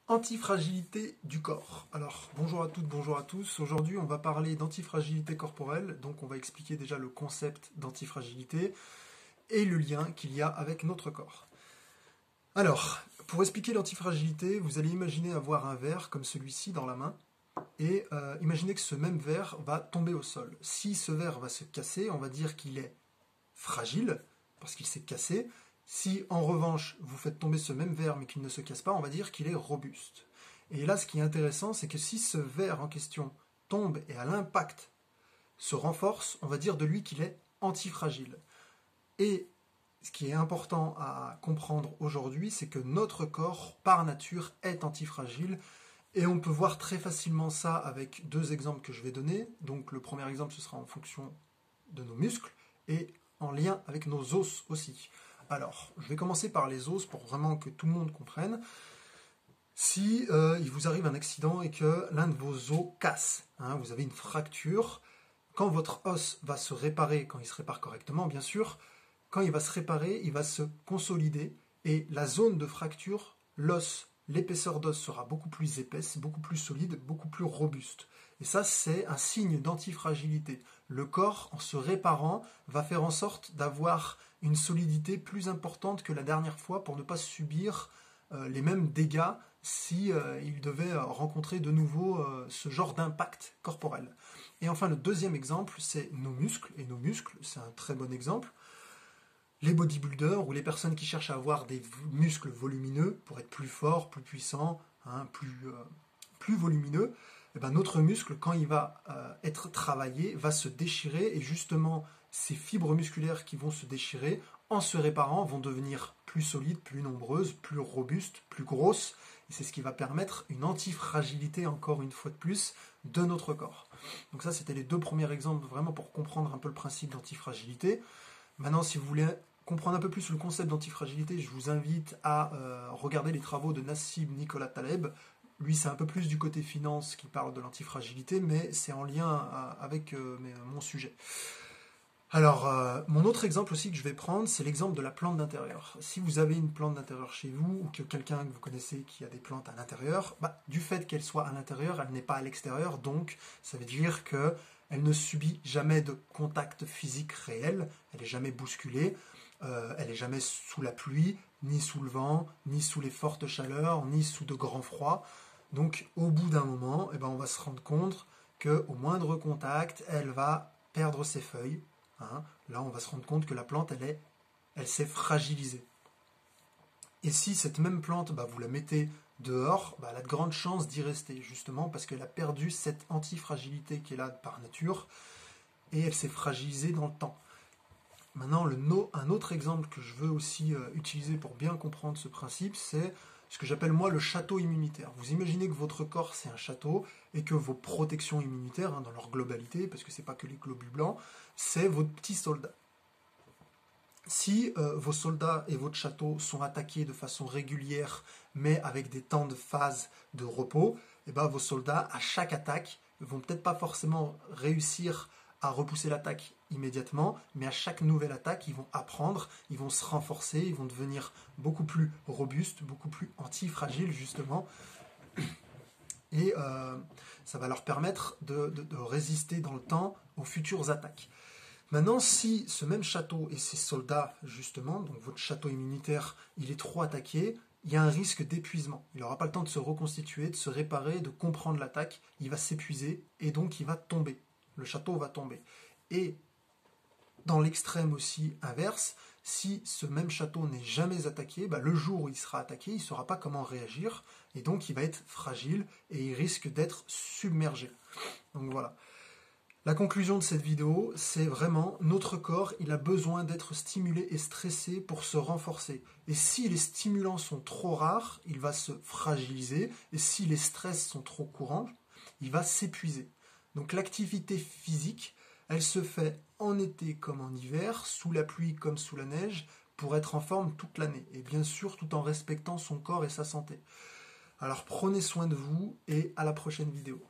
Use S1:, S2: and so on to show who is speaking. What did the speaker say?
S1: Antifragilité du corps. Alors, bonjour à toutes, bonjour à tous. Aujourd'hui, on va parler d'antifragilité corporelle. Donc, on va expliquer déjà le concept d'antifragilité et le lien qu'il y a avec notre corps. Alors, pour expliquer l'antifragilité, vous allez imaginer avoir un verre comme celui-ci dans la main et imaginez que ce même verre va tomber au sol. Si ce verre va se casser, on va dire qu'il est fragile parce qu'il s'est cassé. Si en revanche vous faites tomber ce même verre mais qu'il ne se casse pas, on va dire qu'il est robuste. Et là, ce qui est intéressant, c'est que si ce verre en question tombe et à l'impact se renforce, on va dire de lui qu'il est antifragile. Et ce qui est important à comprendre aujourd'hui, c'est que notre corps, par nature, est antifragile. Et on peut voir très facilement ça avec deux exemples que je vais donner. Donc le premier exemple, ce sera en fonction de nos muscles et en lien avec nos os aussi. Alors, je vais commencer par les os pour vraiment que tout le monde comprenne. Si il vous arrive un accident et que l'un de vos os casse, vous avez une fracture, quand votre os va se réparer, quand il se répare correctement bien sûr, quand il va se réparer, il va se consolider et la zone de fracture, l'os, l'épaisseur d'os sera beaucoup plus épaisse, beaucoup plus solide, beaucoup plus robuste. Et ça, c'est un signe d'antifragilité. Le corps, en se réparant, va faire en sorte d'avoir une solidité plus importante que la dernière fois pour ne pas subir les mêmes dégâts si il devait rencontrer de nouveau ce genre d'impact corporel. Et enfin, le deuxième exemple, c'est nos muscles. Et nos muscles, c'est un très bon exemple. Les bodybuilders ou les personnes qui cherchent à avoir des muscles volumineux pour être plus forts, plus puissants, plus volumineux, et ben notre muscle, quand il va être travaillé, va se déchirer et justement ces fibres musculaires qui vont se déchirer, en se réparant, vont devenir plus solides, plus nombreuses, plus robustes, plus grosses. Et c'est ce qui va permettre une antifragilité, encore une fois de plus, de notre corps. Donc ça, c'était les deux premiers exemples vraiment pour comprendre un peu le principe d'antifragilité. Maintenant, si vous voulez comprendre un peu plus le concept d'antifragilité, je vous invite à regarder les travaux de Nassim Nicolas Taleb. Lui, c'est un peu plus du côté finance qui parle de l'antifragilité, mais c'est en lien avec mon sujet. Alors, mon autre exemple aussi que je vais prendre, c'est l'exemple de la plante d'intérieur. Si vous avez une plante d'intérieur chez vous, ou que quelqu'un que vous connaissez qui a des plantes à l'intérieur, du fait qu'elle soit à l'intérieur, elle n'est pas à l'extérieur, donc ça veut dire qu'elle ne subit jamais de contact physique réel, elle n'est jamais bousculée, elle n'est jamais sous la pluie, ni sous le vent, ni sous les fortes chaleurs, ni sous de grands froids. Donc au bout d'un moment, on va se rendre compte qu'au moindre contact, elle va perdre ses feuilles. Là, on va se rendre compte que la plante, elle s'est fragilisée. Et si cette même plante, vous la mettez dehors, elle a de grandes chances d'y rester, justement parce qu'elle a perdu cette antifragilité qui est là par nature, et elle s'est fragilisée dans le temps. Maintenant, un autre exemple que je veux aussi utiliser pour bien comprendre ce principe, c'est ce que j'appelle moi le château immunitaire. Vous imaginez que votre corps c'est un château et que vos protections immunitaires, dans leur globalité, parce que c'est pas que les globules blancs, c'est votre petit soldat. Si vos soldats et votre château sont attaqués de façon régulière, mais avec des temps de phase de repos, vos soldats, à chaque attaque, vont peut-être pas forcément réussir à repousser l'attaque immédiatement, mais à chaque nouvelle attaque, ils vont apprendre, ils vont se renforcer, ils vont devenir beaucoup plus robustes, beaucoup plus antifragiles justement, et ça va leur permettre de résister dans le temps aux futures attaques. Maintenant, si ce même château et ses soldats, justement, donc votre château immunitaire, il est trop attaqué, il y a un risque d'épuisement. Il n'aura pas le temps de se reconstituer, de se réparer, de comprendre l'attaque, il va s'épuiser et donc il va tomber. Le château va tomber. Et dans l'extrême aussi inverse, si ce même château n'est jamais attaqué, le jour où il sera attaqué, il ne saura pas comment réagir, et donc il va être fragile et il risque d'être submergé. Donc voilà. La conclusion de cette vidéo, c'est vraiment notre corps, il a besoin d'être stimulé et stressé pour se renforcer. Et si les stimulants sont trop rares, il va se fragiliser, et si les stress sont trop courants, il va s'épuiser. Donc l'activité physique, elle se fait en été comme en hiver, sous la pluie comme sous la neige, pour être en forme toute l'année. Et bien sûr, tout en respectant son corps et sa santé. Alors prenez soin de vous et à la prochaine vidéo.